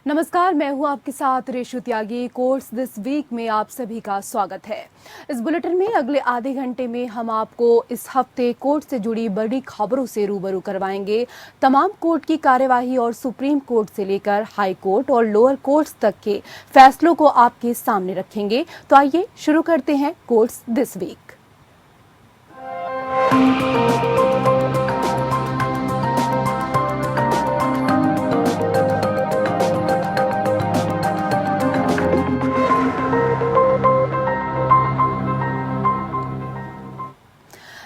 नमस्कार, मैं हूं आपके साथ रेशु त्यागी। कोर्ट्स दिस वीक में आप सभी का स्वागत है। इस बुलेटिन में अगले आधे घंटे में हम आपको इस हफ्ते कोर्ट से जुड़ी बड़ी खबरों से रूबरू करवाएंगे। तमाम कोर्ट की कार्यवाही और सुप्रीम कोर्ट से लेकर हाई कोर्ट और लोअर कोर्ट्स तक के फैसलों को आपके सामने रखेंगे। तो आइए शुरू करते हैं कोर्ट्स दिस वीक।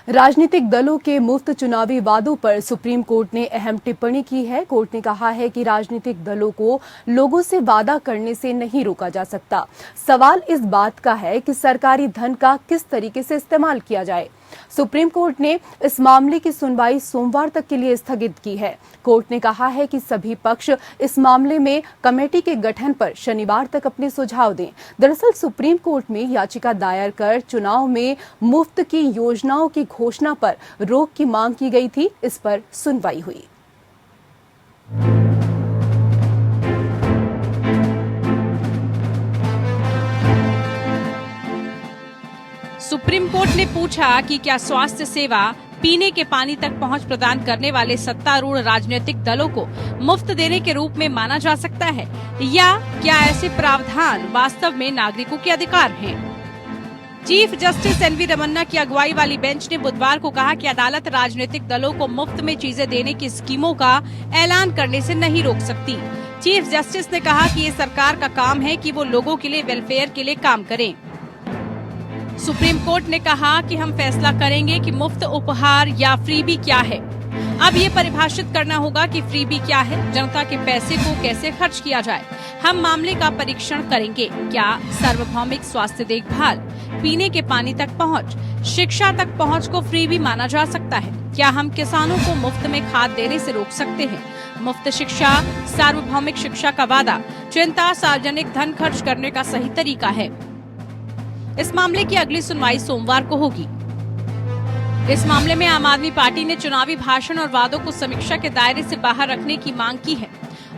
राजनीतिक दलों के मुफ्त चुनावी वादों पर सुप्रीम कोर्ट ने अहम टिप्पणी की है। कोर्ट ने कहा है कि राजनीतिक दलों को लोगों से वादा करने से नहीं रोका जा सकता। सवाल इस बात का है कि सरकारी धन का किस तरीके से इस्तेमाल किया जाए। सुप्रीम कोर्ट ने इस मामले की सुनवाई सोमवार तक के लिए स्थगित की है। कोर्ट ने कहा है कि सभी पक्ष इस मामले में कमेटी के गठन पर शनिवार तक अपने सुझाव दें। दरअसल सुप्रीम कोर्ट में याचिका दायर कर चुनाव में मुफ्त की योजनाओं की घोषणा पर रोक की मांग की गई थी। इस पर सुनवाई हुई। सुप्रीम कोर्ट ने पूछा कि क्या स्वास्थ्य सेवा, पीने के पानी तक पहुंच प्रदान करने वाले सत्तारूढ़ राजनीतिक दलों को मुफ्त देने के रूप में माना जा सकता है, या क्या ऐसे प्रावधान वास्तव में नागरिकों के अधिकार हैं? चीफ जस्टिस एनवी रमन्ना की अगुवाई वाली बेंच ने बुधवार को कहा कि अदालत राजनीतिक दलों को मुफ्त में चीजें देने की स्कीमों का ऐलान करने से नहीं रोक सकती। चीफ जस्टिस ने कहा कि ये सरकार का काम है कि वो लोगों के लिए वेलफेयर के लिए काम करें। सुप्रीम कोर्ट ने कहा कि हम फैसला करेंगे कि मुफ्त उपहार या फ्रीबी क्या है। अब ये परिभाषित करना होगा कि फ्रीबी क्या है, जनता के पैसे को कैसे खर्च किया जाए। हम मामले का परीक्षण करेंगे। क्या सार्वभौमिक स्वास्थ्य देखभाल, पीने के पानी तक पहुंच, शिक्षा तक पहुंच को फ्रीबी माना जा सकता है? क्या हम किसानों को मुफ्त में खाद देने से रोक सकते हैं? मुफ्त शिक्षा, सार्वभौमिक शिक्षा का वादा, चिंता सार्वजनिक धन खर्च करने का सही तरीका है। इस मामले की अगली सुनवाई सोमवार को होगी। इस मामले में आम आदमी पार्टी ने चुनावी भाषण और वादों को समीक्षा के दायरे से बाहर रखने की मांग की है।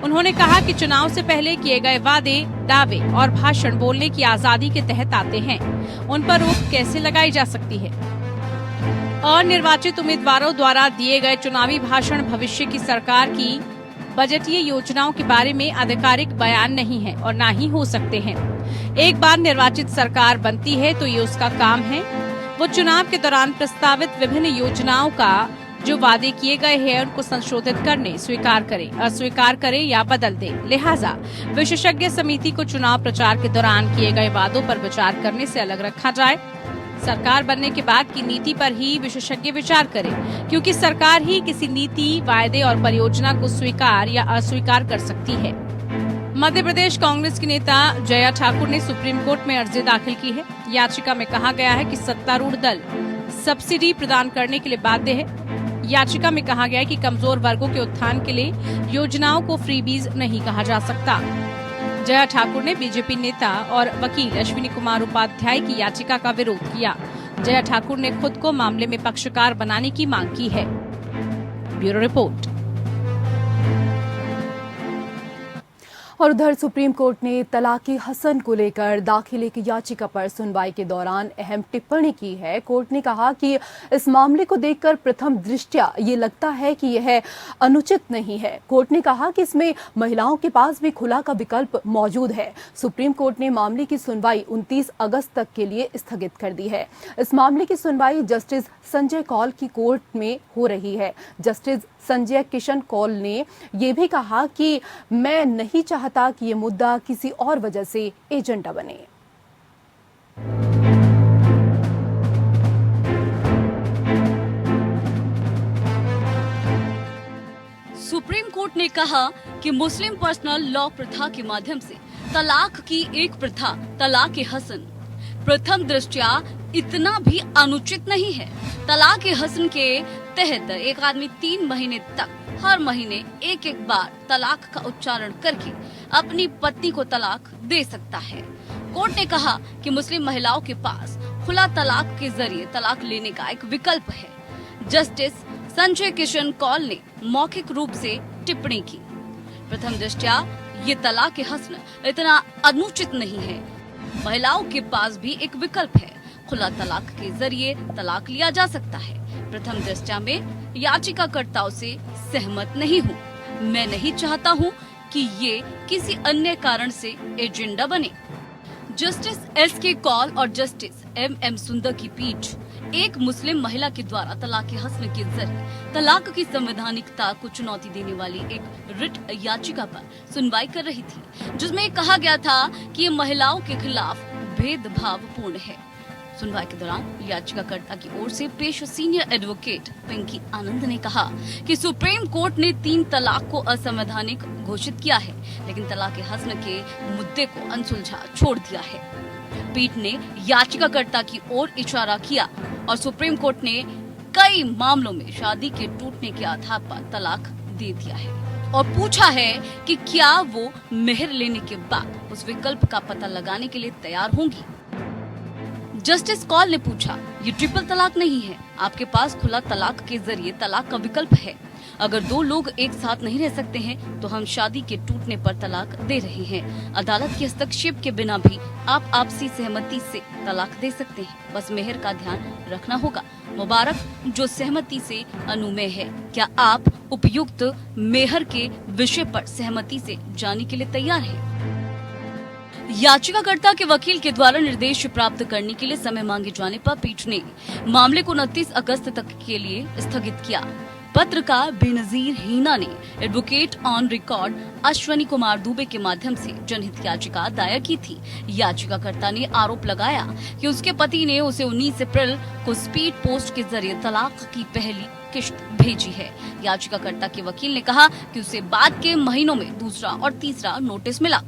उन्होंने कहा कि चुनाव से पहले किए गए वादे, दावे और भाषण बोलने की आजादी के तहत आते हैं। उन पर रोक कैसे लगाई जा सकती है? और निर्वाचित उम्मीदवारों द्वारा दिए गए चुनावी भाषण भविष्य की सरकार की बजटीय योजनाओं के बारे में आधिकारिक बयान नहीं है और न ही हो सकते हैं। एक बार निर्वाचित सरकार बनती है तो ये उसका काम है। वो चुनाव के दौरान प्रस्तावित विभिन्न योजनाओं का जो वादे किए गए हैं उनको संशोधित करने, स्वीकार करे, अस्वीकार करे या बदल दे। लिहाजा विशेषज्ञ समिति को चुनाव प्रचार के दौरान किए गए वादों पर विचार करने से अलग रखा जाए। सरकार बनने के बाद की नीति पर ही विशेषज्ञ विचार करें, क्योंकि सरकार ही किसी नीति, वायदे और परियोजना को स्वीकार या अस्वीकार कर सकती है। मध्य प्रदेश कांग्रेस की नेता जया ठाकुर ने सुप्रीम कोर्ट में अर्जी दाखिल की है। याचिका में कहा गया है कि सत्तारूढ़ दल सब्सिडी प्रदान करने के लिए बाध्य है। याचिका में कहा गया है कि कमजोर वर्गों के उत्थान के लिए योजनाओं को फ्रीबीज नहीं कहा जा सकता। जया ठाकुर ने बीजेपी नेता और वकील अश्विनी कुमार उपाध्याय की याचिका का विरोध किया। जया ठाकुर ने खुद को मामले में पक्षकार बनाने की मांग की है। Bureau report. और उधर सुप्रीम कोर्ट ने तलाक़े हसन को लेकर दाखिल एक याचिका पर सुनवाई के दौरान अहम टिप्पणी की है। कोर्ट ने कहा कि इस मामले को देखकर प्रथम दृष्टया ये लगता है कि यह अनुचित नहीं है। कोर्ट ने कहा कि इसमें महिलाओं के पास भी खुला का विकल्प मौजूद है। सुप्रीम कोर्ट ने मामले की सुनवाई 29 अगस्त तक के लिए स्थगित कर दी है। इस मामले की सुनवाई जस्टिस संजय कौल की कोर्ट में हो रही है। जस्टिस संजय किशन कौल ने यह भी कहा कि मैं नहीं चाहता कि ये मुद्दा किसी और वजह से एजेंडा बने। सुप्रीम कोर्ट ने कहा कि मुस्लिम पर्सनल लॉ प्रथा के माध्यम से तलाक की एक प्रथा तलाक हसन प्रथम दृष्टया इतना भी अनुचित नहीं है। तलाक हसन के तहत एक आदमी 3 महीने तक हर महीने एक एक बार तलाक का उच्चारण करके अपनी पत्नी को तलाक दे सकता है। कोर्ट ने कहा कि मुस्लिम महिलाओं के पास खुला तलाक के जरिए तलाक लेने का एक विकल्प है। जस्टिस संजय किशन कौल ने मौखिक रूप से टिप्पणी की। प्रथम दृष्टया ये तलाक हसन इतना अनुचित नहीं है। महिलाओं के पास भी एक विकल्प है। खुला तलाक के जरिए तलाक लिया जा सकता है। प्रथम दृष्टया में याचिकाकर्ताओं से सहमत नहीं हूँ। मैं नहीं चाहता हूँ कि ये किसी अन्य कारण से एजेंडा बने। Justice SK. कौल और जस्टिस एम.एम. सुंदर की पीठ एक मुस्लिम महिला के द्वारा तलाक हसन के जरिए तलाक की संवैधानिकता को चुनौती देने वाली एक रिट याचिका पर सुनवाई कर रही थी, जिसमें कहा गया था कि ये महिलाओं के खिलाफ भेदभावपूर्ण है। सुनवाई के दौरान याचिकाकर्ता की ओर से पेश सीनियर एडवोकेट पिंकी आनंद ने कहा कि सुप्रीम कोर्ट ने 3 तलाक को असंवैधानिक घोषित किया है, लेकिन तलाक हसन के मुद्दे को अनसुलझा छोड़ दिया है। पीठ ने याचिकाकर्ता की ओर इशारा किया और सुप्रीम कोर्ट ने कई मामलों में शादी के टूटने के आधार पर तलाक दे दिया है और पूछा है कि क्या वो मेहर लेने के बाद उस विकल्प का पता लगाने के लिए तैयार होंगी। जस्टिस कौल ने पूछा, ये ट्रिपल तलाक नहीं है, आपके पास खुला तलाक के जरिए तलाक का विकल्प है। अगर 2 लोग एक साथ नहीं रह सकते हैं तो हम शादी के टूटने पर तलाक दे रहे हैं। अदालत के हस्तक्षेप के बिना भी आप आपसी सहमति से तलाक दे सकते हैं, बस मेहर का ध्यान रखना होगा। मुबारक जो सहमति से अनुमेय है। क्या आप उपयुक्त मेहर के विषय पर सहमति से जाने के लिए तैयार हैं? याचिकाकर्ता के वकील के द्वारा निर्देश प्राप्त करने के लिए समय मांगे जाने पर पीठ ने मामले को 29 अगस्त तक के लिए स्थगित किया। पत्रकार बेनजीर हीना ने advocate on record Ashwani Kumar Dubey के माध्यम से जनहित याचिका दायर की थी। याचिकाकर्ता ने आरोप लगाया कि उसके पति ने उसे 19 अप्रैल को स्पीड पोस्ट के जरिए तलाक की पहली किश्त भेजी है। याचिकाकर्ता के वकील ने कहा कि उसे बाद के महीनों में दूसरा और तीसरा नोटिस मिला।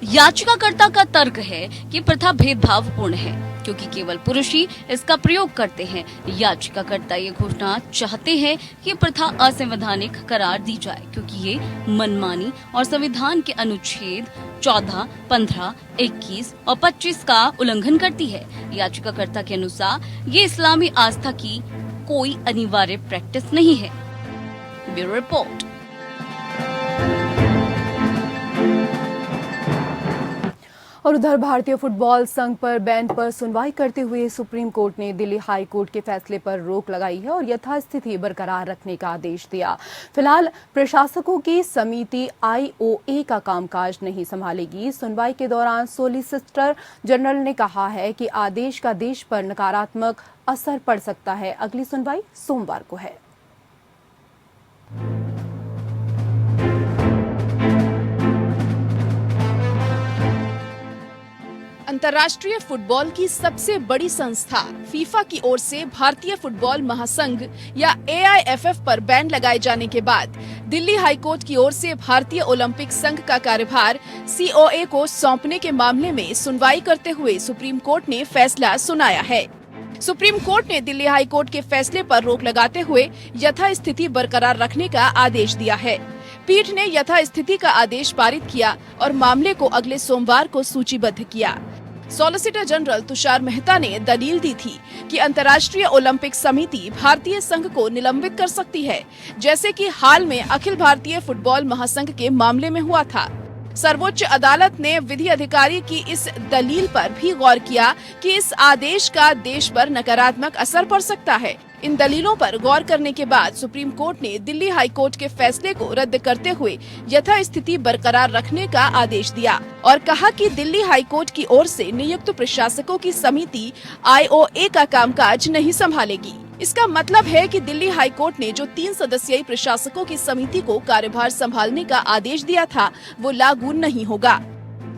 याचिकाकर्ता का तर्क है कि प्रथा भेदभावपूर्ण है क्योंकि केवल पुरुष ही इसका प्रयोग करते हैं। याचिकाकर्ता ये घोषणा चाहते हैं कि प्रथा असंवैधानिक करार दी जाए क्योंकि ये मनमानी और संविधान के अनुच्छेद 14, 15, 21 और 25 का उल्लंघन करती है। याचिकाकर्ता के अनुसार ये इस्लामी आस्था की कोई अनिवार्य प्रैक्टिस नहीं है। Bureau report. और उधर भारतीय फुटबॉल संघ पर बैन पर सुनवाई करते हुए सुप्रीम कोर्ट ने दिल्ली हाई कोर्ट के फैसले पर रोक लगाई है और यथास्थिति बरकरार रखने का आदेश दिया। फिलहाल प्रशासकों की समिति IOA का कामकाज नहीं संभालेगी। सुनवाई के दौरान सोलिसिटर जनरल ने कहा है कि आदेश का देश पर नकारात्मक असर पड़ सकता है। अगली सुनवाई सोमवार को है। अंतर्राष्ट्रीय फुटबॉल की सबसे बड़ी संस्था फीफा की ओर से भारतीय फुटबॉल महासंघ या AIFF पर बैन लगाए जाने के बाद दिल्ली हाईकोर्ट की ओर से भारतीय ओलंपिक संघ का कार्यभार COA को सौंपने के मामले में सुनवाई करते हुए सुप्रीम कोर्ट ने फैसला सुनाया है। सुप्रीम कोर्ट ने दिल्ली हाईकोर्ट के फैसले पर रोक लगाते हुए यथास्थिति बरकरार रखने का आदेश दिया है। पीठ ने यथास्थिति का आदेश पारित किया और मामले को अगले सोमवार को सूचीबद्ध किया। सॉलिसिटर जनरल तुषार मेहता ने दलील दी थी कि अंतर्राष्ट्रीय ओलंपिक समिति भारतीय संघ को निलंबित कर सकती है, जैसे कि हाल में अखिल भारतीय फुटबॉल महासंघ के मामले में हुआ था। सर्वोच्च अदालत ने विधि अधिकारी की इस दलील पर भी गौर किया कि इस आदेश का देश पर नकारात्मक असर पड़ सकता है। इन दलीलों पर गौर करने के बाद सुप्रीम कोर्ट ने दिल्ली हाई कोर्ट के फैसले को रद्द करते हुए यथास्थिति बरकरार रखने का आदेश दिया और कहा कि दिल्ली हाई कोर्ट की ओर से नियुक्त प्रशासकों की समिति IOA का कामकाज नहीं संभालेगी। इसका मतलब है कि दिल्ली हाई कोर्ट ने जो 3 सदस्यीय प्रशासकों की समिति को कार्यभार संभालने का आदेश दिया था वो लागू नहीं होगा।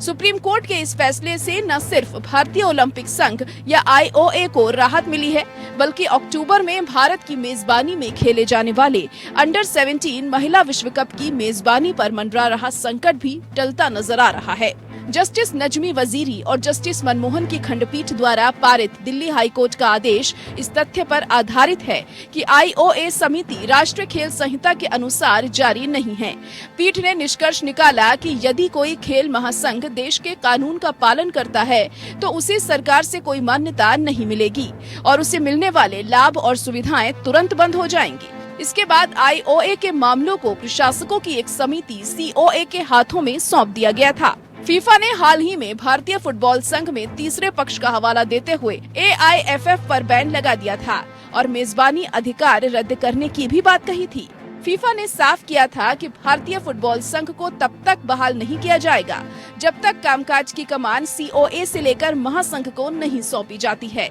सुप्रीम कोर्ट के इस फैसले से न सिर्फ भारतीय ओलंपिक संघ या IOA को राहत मिली है, बल्कि अक्टूबर में भारत की मेजबानी में खेले जाने वाले अंडर 17 महिला विश्व कप की मेजबानी पर मंडरा रहा संकट भी टलता नजर आ रहा है। जस्टिस नजमी वजीरी और जस्टिस मनमोहन की खंडपीठ द्वारा पारित दिल्ली हाईकोर्ट का आदेश इस तथ्य पर आधारित है कि IOA समिति राष्ट्रीय खेल संहिता के अनुसार जारी नहीं है। पीठ ने निष्कर्ष निकाला कि यदि कोई खेल महासंघ देश के कानून का पालन करता है तो उसे सरकार से कोई मान्यता नहीं मिलेगी और उसे मिलने वाले लाभ और सुविधाएं तुरंत बंद हो जाएंगी। इसके बाद IOA के मामलों को प्रशासकों की एक समिति COA के हाथों में सौंप दिया गया था। फीफा ने हाल ही में भारतीय फुटबॉल संघ में तीसरे पक्ष का हवाला देते हुए AIFF पर बैन लगा दिया था और मेजबानी अधिकार रद्द करने की भी बात कही थी। फीफा ने साफ किया था कि भारतीय फुटबॉल संघ को तब तक बहाल नहीं किया जाएगा जब तक कामकाज की कमान COA से लेकर महासंघ को नहीं सौंपी जाती है।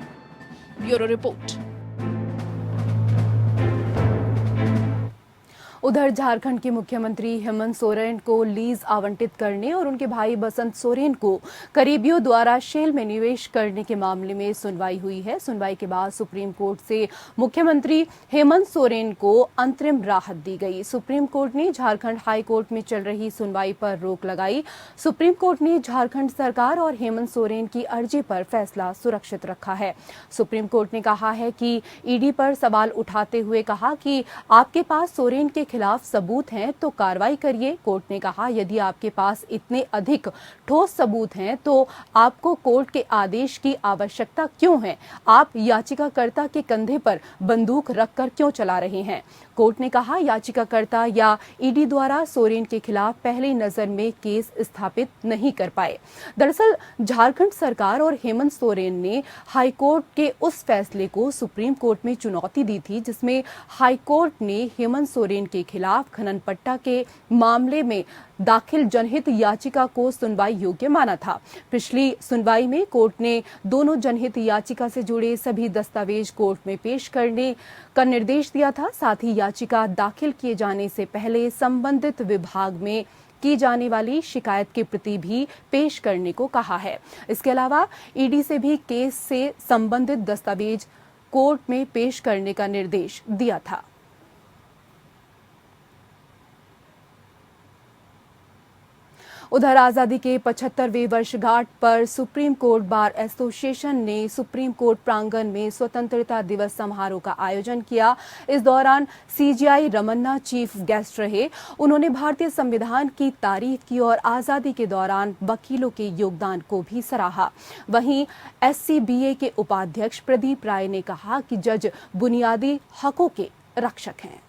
Bureau report. उधर झारखंड के मुख्यमंत्री हेमंत सोरेन को लीज आवंटित करने और उनके भाई बसंत सोरेन को करीबियों द्वारा शेल में निवेश करने के मामले में सुनवाई हुई है। सुनवाई के बाद सुप्रीम कोर्ट से मुख्यमंत्री हेमंत सोरेन को अंतरिम राहत दी गई। सुप्रीम कोर्ट ने झारखंड हाई कोर्ट में चल रही सुनवाई पर रोक लगाई। सुप्रीम कोर्ट ने झारखंड सरकार और हेमंत सोरेन की अर्जी पर फैसला सुरक्षित रखा है। सुप्रीम कोर्ट ने कहा है कि ईडी पर सवाल उठाते हुए कहा कि आपके पास सोरेन के खिलाफ सबूत हैं तो कार्रवाई करिए। कोर्ट ने कहा यदि आपके पास इतने अधिक ठोस सबूत हैं तो आपको कोर्ट के आदेश की आवश्यकता क्यों है? आप याचिकाकर्ता के कंधे पर बंदूक रखकर क्यों चला रहे हैं? कोर्ट ने कहा याचिकाकर्ता या ईडी द्वारा सोरेन के खिलाफ पहली नजर में केस स्थापित नहीं कर पाए। दरअसल झारखंड सरकार और हेमंत सोरेन ने हाईकोर्ट के उस फैसले को सुप्रीम कोर्ट में चुनौती दी थी जिसमें हाईकोर्ट ने हेमंत सोरेन के खिलाफ खनन पट्टा के मामले में दाखिल जनहित याचिका को सुनवाई योग्य माना था। पिछली सुनवाई में कोर्ट ने दोनों जनहित याचिका से जुड़े सभी दस्तावेज कोर्ट में पेश करने का निर्देश दिया था। साथ ही याचिका दाखिल किए जाने से पहले संबंधित विभाग में की जाने वाली शिकायत की प्रति भी पेश करने को कहा है। इसके अलावा ईडी से भी केस से संबंधित दस्तावेज कोर्ट में पेश करने का निर्देश दिया था। उधर आजादी के 75वें वर्षगांठ पर सुप्रीम कोर्ट बार एसोसिएशन ने सुप्रीम कोर्ट प्रांगण में स्वतंत्रता दिवस समारोह का आयोजन किया। इस दौरान CJI रमन्ना चीफ गेस्ट रहे। उन्होंने भारतीय संविधान की तारीफ की और आजादी के दौरान वकीलों के योगदान को भी सराहा। वहीं SCBA के उपाध्यक्ष प्रदीप राय ने कहा कि जज बुनियादी हकों के रक्षक हैं।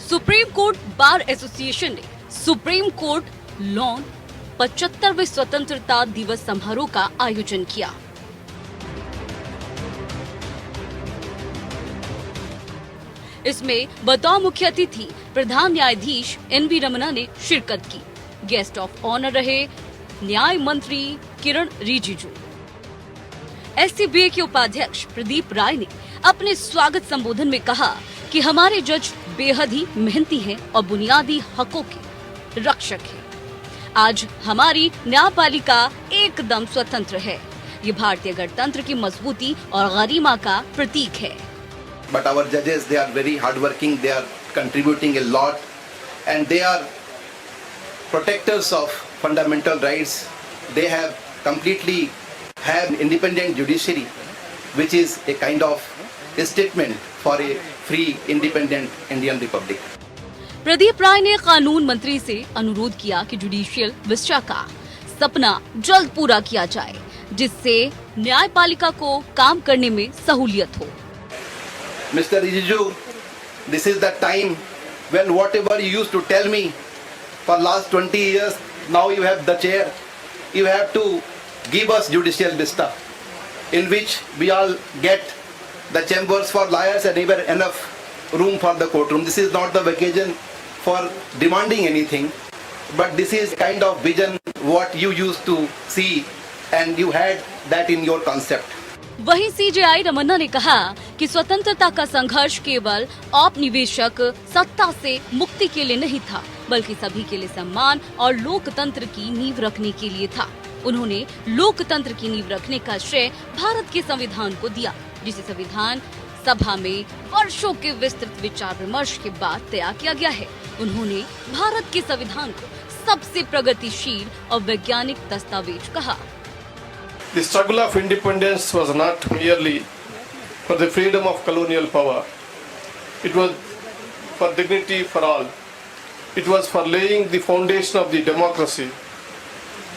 सुप्रीम कोर्ट बार एसोसिएशन ने सुप्रीम कोर्ट लॉन 75वें स्वतंत्रता दिवस समारोह का आयोजन किया। इसमें बतौर मुख्य अतिथि प्रधान न्यायाधीश NV रमन्ना ने शिरकत की। गेस्ट ऑफ ऑनर रहे न्याय मंत्री किरण रिजिजू। SCBA के उपाध्यक्ष प्रदीप राय ने अपने स्वागत संबोधन में कहा कि हमारे जज बेहद ही मेहनती हैं और बुनियादी हकों के रक्षक हैं। आज हमारी न्यायपालिका एकदम स्वतंत्र है। ये भारतीय गणतंत्र की मजबूती और गरिमा का प्रतीक है। But our judges, they are very hardworking. They are contributing a lot, and they are protectors of fundamental rights. They have completely have independent judiciary, which is a kind of a statement for a free, independent Indian Republic. Pradeep राय ने कानून मंत्री से अनुरोध किया कि judicial Vista का सपना जल्द पूरा किया जाए, जिससे न्यायपालिका को काम करने में सहूलियत हो। Mr. Rijiju, this is the time when whatever you used to tell me for last 20 years, now you have the chair. You have to give us judicial vista, in which we all get the chambers for lawyers and even enough room for the courtroom. This is not the occasion for demanding anything, but this is kind of vision what you used to see, and you had that in your concept. वहीं CJI Ramana ने कहा कि स्वतंत्रता का संघर्ष केवल औपनिवेशक सत्ता से मुक्ति के लिए नहीं था, बल्कि सभी के लिए सम्मान और लोकतंत्र की नींव रखने के लिए था। उन्होंने लोकतंत्र की नींव रखने का श्रेय भारत के संविधान को दिया, जिसे संविधान सभा में वर्षों के विस्तृत विचार विमर्श के बाद तैयार किया गया है। उन्होंने भारत के संविधान को सबसे प्रगतिशील और वैज्ञानिक दस्तावेज कहा। The struggle of independence was not merely for the freedom of colonial power. It was for dignity for all. It was for laying the foundation of the democracy.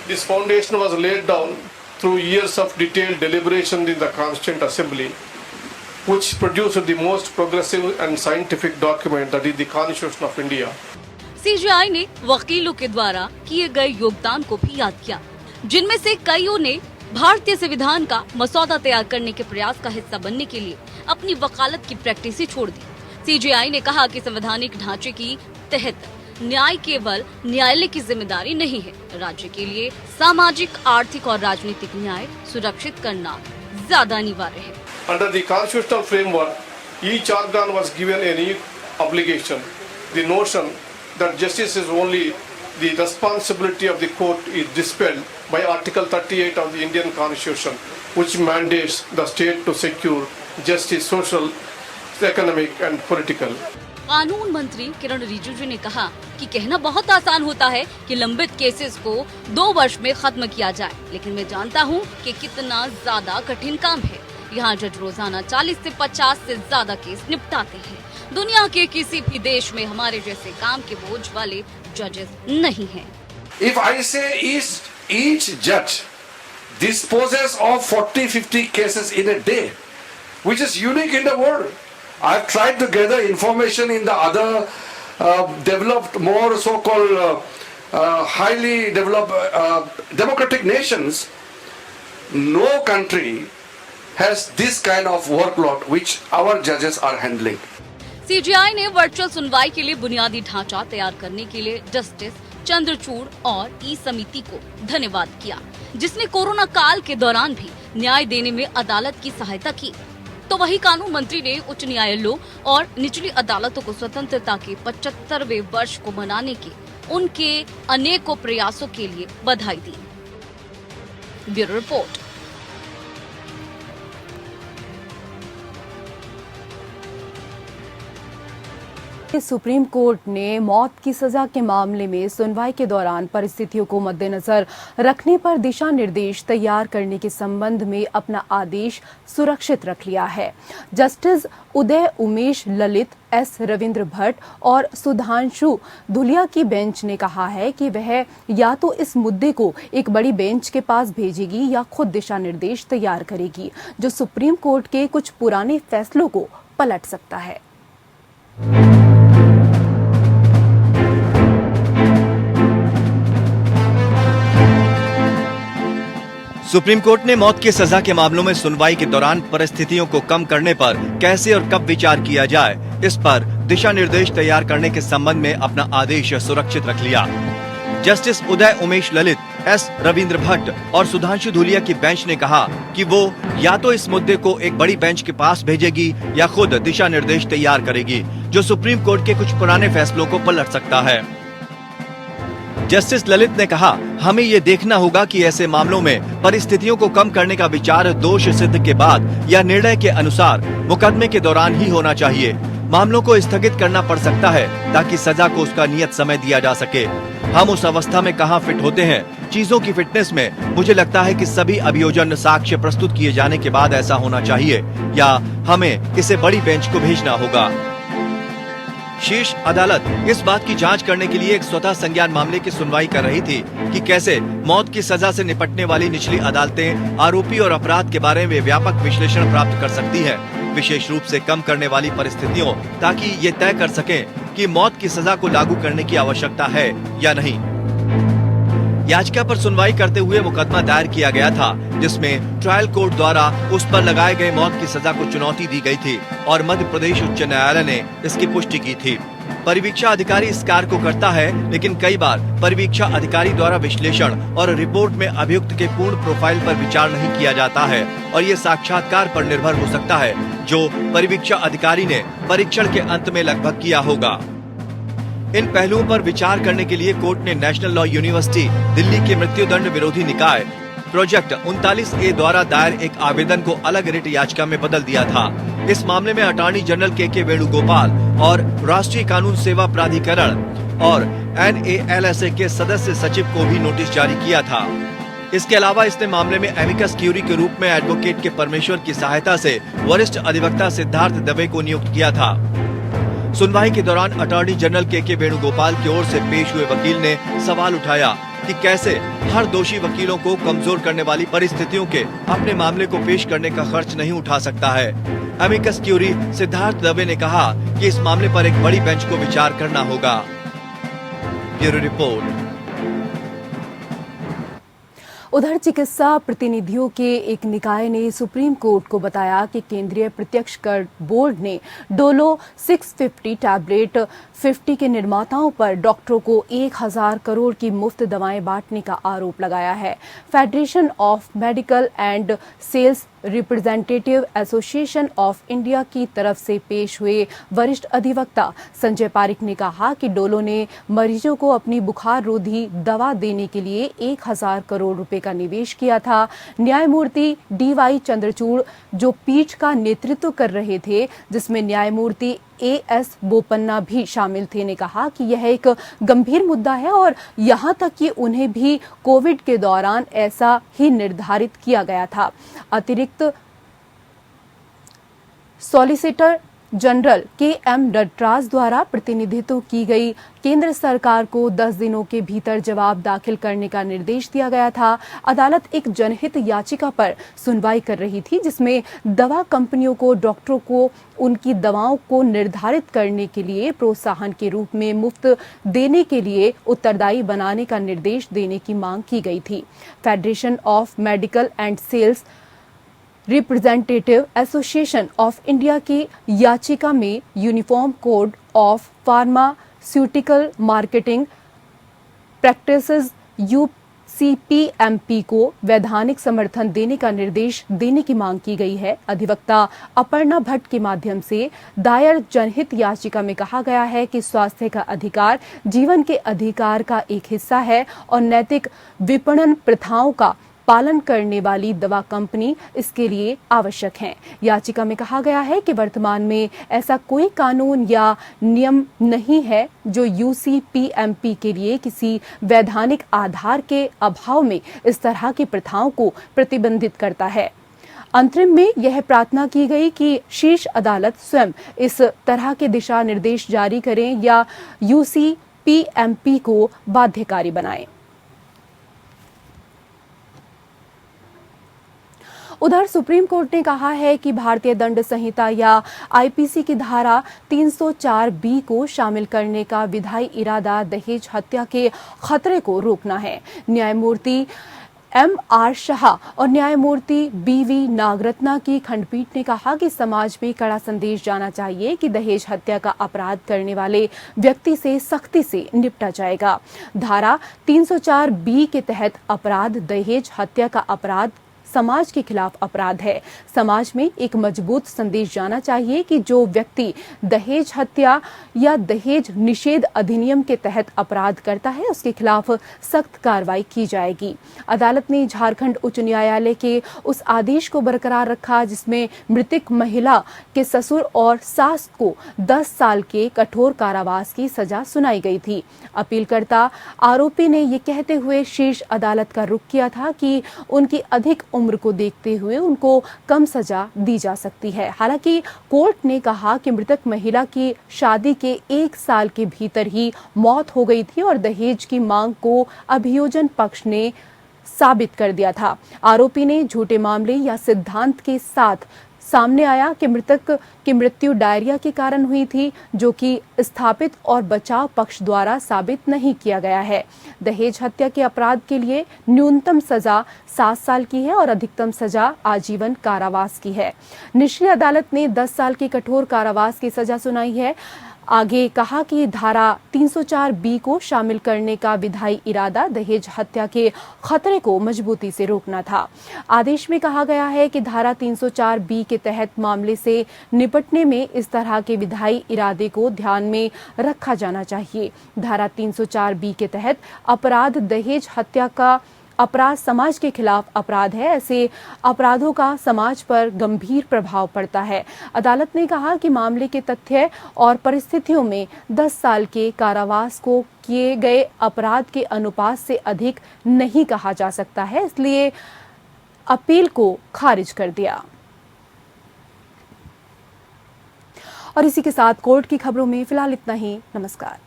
This foundation was laid down through years of detailed deliberation in the Constituent Assembly, which produced the most progressive and scientific document, that is the Constitution of India. CGI ने वकीलों के द्वारा किए गए योगदान को भी याद किया, जिनमें से कईयों ने भारतीय संविधान का मसौदा तैयार करने के प्रयास का हिस्सा बनने के लिए अपनी वकालत की प्रैक्टिस ही छोड़ दी। सीजीआई ने कहा कि संवैधानिक ढांचे की तहत न्याय केवल न्यायालय की जिम्मेदारी नहीं है, राज्य के लिए सामाजिक, आर्थिक और राजनीतिक न्याय सुरक्षित करना ज्यादा अनिवार्य है। Under the constitutional framework, each organ was given a unique obligation. The notion that justice is only the responsibility of the court is dispelled by Article 38 of the Indian Constitution, which mandates the state to secure justice, social, economic and political. कानून मंत्री किरण रिजिजू ने कहा कि कहना बहुत आसान होता है कि लंबित केसेस को 2 वर्ष में खत्म किया जाए, लेकिन मैं जानता हूं कि कितना ज्यादा कठिन काम है। यहाँ जज रोजाना 40 से 50 से ज्यादा केस निपटाते हैं। दुनिया के किसी भी देश में हमारे जैसे काम के बोझ वाले जजेस नहीं हैं। If I say each judge disposes of 40-50 cases in a day, which is unique in the world. I've tried to gather information in the other developed, more so-called highly developed democratic nations. No country has this kind of workload which our judges are handling. CGI ने virtual सुनवाई के लिए बुनियादी ढांचा तैयार करने के लिए जस्टिस चंद्रचूड़ और ई समिति को धन्यवाद किया, जिसने कोरोना काल के दौरान भी न्याय देने में अदालत की सहायता की। तो वही कानून मंत्री ने उच्च न्यायालयों और निचली अदालतों को स्वतंत्रता के 75वें वर्ष को मनाने के उनके अनेकों प्रयासों के लिए बधाई दी। Bureau report. सुप्रीम कोर्ट ने मौत की सजा के मामले में सुनवाई के दौरान परिस्थितियों को मद्देनजर रखने पर दिशा निर्देश तैयार करने के संबंध में अपना आदेश सुरक्षित रख लिया है। जस्टिस उदय उमेश ललित, एस रविंद्र भट्ट और सुधांशु धुलिया की बेंच ने कहा है कि वह या तो इस मुद्दे को एक बड़ी बेंच के पास भेजेगी या खुद दिशा निर्देश तैयार करेगी, जो सुप्रीम कोर्ट के कुछ पुराने फैसलों को पलट सकता है। सुप्रीम कोर्ट ने मौत की सजा के मामलों में सुनवाई के दौरान परिस्थितियों को कम करने पर कैसे और कब विचार किया जाए, इस पर दिशा निर्देश तैयार करने के संबंध में अपना आदेश सुरक्षित रख लिया। जस्टिस उदय उमेश ललित, एस रविंद्र भट्ट और सुधांशु धुलिया की बेंच ने कहा कि वो या तो इस मुद्दे को एक बड़ी बेंच के पास भेजेगी या खुद दिशा निर्देश तैयार करेगी, जो सुप्रीम कोर्ट के कुछ पुराने फैसलों को पलट सकता है। जस्टिस ललित ने कहा, हमें ये देखना होगा कि ऐसे मामलों में परिस्थितियों को कम करने का विचार दोष सिद्ध के बाद या निर्णय के अनुसार मुकदमे के दौरान ही होना चाहिए। मामलों को स्थगित करना पड़ सकता है ताकि सजा को उसका नियत समय दिया जा सके। हम उस अवस्था में कहाँ फिट होते हैं, चीजों की फिटनेस में मुझे लगता है कि सभी अभियोजन साक्ष्य प्रस्तुत किए जाने के बाद ऐसा होना चाहिए या हमें इसे बड़ी बेंच को भेजना होगा। शीर्ष अदालत इस बात की जांच करने के लिए एक स्वतः संज्ञान मामले की सुनवाई कर रही थी कि कैसे मौत की सजा से निपटने वाली निचली अदालतें आरोपी और अपराध के बारे में व्यापक विश्लेषण प्राप्त कर सकती हैं, विशेष रूप से कम करने वाली परिस्थितियों, ताकि ये तय कर सकें कि मौत की सजा को लागू करने की आवश्यकता है या नहीं। याचिका पर सुनवाई करते हुए मुकदमा दायर किया गया था, जिसमें ट्रायल कोर्ट द्वारा उस पर लगाए गए मौत की सजा को चुनौती दी गई थी और मध्य प्रदेश उच्च न्यायालय ने इसकी पुष्टि की थी। परिवीक्षा अधिकारी इस कार्य को करता है, लेकिन कई बार परिवीक्षा अधिकारी द्वारा विश्लेषण और रिपोर्ट में अभियुक्त के पूर्ण प्रोफाइल पर विचार नहीं किया जाता है और ये साक्षात्कार पर निर्भर हो सकता है, जो परिवीक्षा अधिकारी ने परीक्षण के अंत में लगभग किया होगा। इन पहलुओं पर विचार करने के लिए कोर्ट ने नेशनल लॉ यूनिवर्सिटी दिल्ली के मृत्युदंड विरोधी निकाय प्रोजेक्ट 39A द्वारा दायर एक आवेदन को अलग रिट याचिका में बदल दिया था। इस मामले में अटॉर्नी जनरल के वेणुगोपाल और राष्ट्रीय कानून सेवा प्राधिकरण और NALSA के सदस्य सचिव को भी नोटिस जारी किया था। इसके अलावा इसने मामले में एमिकस क्यूरी के रूप में एडवोकेट के परमेश्वर की सहायता से वरिष्ठ अधिवक्ता सिद्धार्थ दवे को नियुक्त किया था। सुनवाई के दौरान अटॉर्नी जनरल के वेणुगोपाल की ओर से पेश हुए वकील ने सवाल उठाया कि कैसे हर दोषी वकीलों को कमजोर करने वाली परिस्थितियों के अपने मामले को पेश करने का खर्च नहीं उठा सकता है। एमिकस क्यूरी सिद्धार्थ दवे ने कहा कि इस मामले पर एक बड़ी बेंच को विचार करना होगा। Bureau report. उधर चिकित्सा प्रतिनिधियों के एक निकाय ने सुप्रीम कोर्ट को बताया कि केंद्रीय प्रत्यक्ष कर बोर्ड ने डोलो 650 टैबलेट 50 के निर्माताओं पर डॉक्टरों को 1000 करोड़ की मुफ्त दवाएं बांटने का आरोप लगाया है। Federation of medical and sales representative association of India की तरफ से पेश हुए वरिष्ठ अधिवक्ता संजय पारिक ने कहा कि डोलो ने मरीजों को अपनी बुखार रोधी दवा देने के लिए 1000 करोड़ रुपए का निवेश किया था। न्यायमूर्ति DY चंद्रचूड़ जो पीठ का नेतृत्व कर रहे थे, जिसमें न्यायमूर्ति AS बोपन्ना भी शामिल थे, ने कहा कि यह एक गंभीर मुद्दा है और यहां तक कि उन्हें भी कोविड के दौरान ऐसा ही निर्धारित किया गया था। अतिरिक्त सॉलिसिटर जनरल KM नटराज द्वारा प्रतिनिधित्व की गई केंद्र सरकार को 10 दिनों के भीतर जवाब दाखिल करने का निर्देश दिया गया था। अदालत एक जनहित याचिका पर सुनवाई कर रही थी, जिसमें दवा कंपनियों को डॉक्टरों को उनकी दवाओं को निर्धारित करने के लिए प्रोत्साहन के रूप में मुफ्त देने के लिए उत्तरदायी बनाने का निर्देश देने की मांग की गई थी। Federation of medical and sales representative association of India की याचिका में uniform code of pharmaceutical marketing practices UCPMP को वैधानिक समर्थन देने का निर्देश देने की मांग की गई है। अधिवक्ता अपर्णा भट्ट के माध्यम से दायर जनहित याचिका में कहा गया है कि स्वास्थ्य का अधिकार जीवन के अधिकार का एक हिस्सा है और नैतिक विपणन प्रथाओं का पालन करने वाली दवा कंपनी इसके लिए आवश्यक है। याचिका में कहा गया है कि वर्तमान में ऐसा कोई कानून या नियम नहीं है जो UCPMP के लिए किसी वैधानिक आधार के अभाव में इस तरह की प्रथाओं को प्रतिबंधित करता है। अंतरिम में यह प्रार्थना की गई कि शीर्ष अदालत स्वयं इस तरह के दिशा निर्देश जारी करें या UCPMP को बाध्यकारी बनाएं। उधर सुप्रीम कोर्ट ने कहा है कि भारतीय दंड संहिता या IPC की धारा 304B को शामिल करने का विधायी इरादा दहेज हत्या के खतरे को रोकना है। न्यायमूर्ति MR शाह और न्यायमूर्ति BV नागरत्ना की खंडपीठ ने कहा कि समाज में कड़ा संदेश जाना चाहिए कि दहेज हत्या का अपराध करने वाले व्यक्ति से सख्ती से निपटा जाएगा। धारा 304B के तहत अपराध दहेज हत्या का अपराध समाज के खिलाफ अपराध है। समाज में एक मजबूत संदेश जाना चाहिए कि जो व्यक्ति दहेज हत्या या दहेज निषेध अधिनियम के तहत अपराध करता है उसके खिलाफ सख्त कार्रवाई की जाएगी। अदालत ने झारखंड उच्च न्यायालय के उस आदेश को बरकरार रखा जिसमें मृतक महिला के ससुर और सास को 10 साल के कठोर कारावास की सजा सुनाई गई थी। अपीलकर्ता आरोपी ने ये कहते हुए शीर्ष अदालत का रुख किया था कि उनकी अधिक उम्र को देखते हुए उनको कम सजा दी जा सकती है। हालांकि कोर्ट ने कहा कि मृतक महिला की शादी के 1 साल के भीतर ही मौत हो गई थी और दहेज की मांग को अभियोजन पक्ष ने साबित कर दिया था। आरोपी ने झूठे मामले या सिद्धांत के साथ सामने आया कि मृतक की मृत्यु डायरिया के कारण हुई थी, जो कि स्थापित और बचाव पक्ष द्वारा साबित नहीं किया गया है। दहेज हत्या के अपराध के लिए न्यूनतम सजा 7 साल की है और अधिकतम सजा आजीवन कारावास की है। निचली अदालत ने 10 साल के कठोर कारावास की सजा सुनाई है। आगे कहा कि धारा 304B को शामिल करने का विधायी इरादा दहेज हत्या के खतरे को मजबूती से रोकना था। आदेश में कहा गया है कि धारा 304B के तहत मामले से निपटने में इस तरह के विधायी इरादे को ध्यान में रखा जाना चाहिए। धारा 304B के तहत अपराध दहेज हत्या का अपराध समाज के खिलाफ अपराध है। ऐसे अपराधों का समाज पर गंभीर प्रभाव पड़ता है। अदालत ने कहा कि मामले के तथ्य और परिस्थितियों में 10 साल के कारावास को किए गए अपराध के अनुपात से अधिक नहीं कहा जा सकता है, इसलिए अपील को खारिज कर दिया। और इसी के साथ कोर्ट की खबरों में फिलहाल इतना ही। नमस्कार।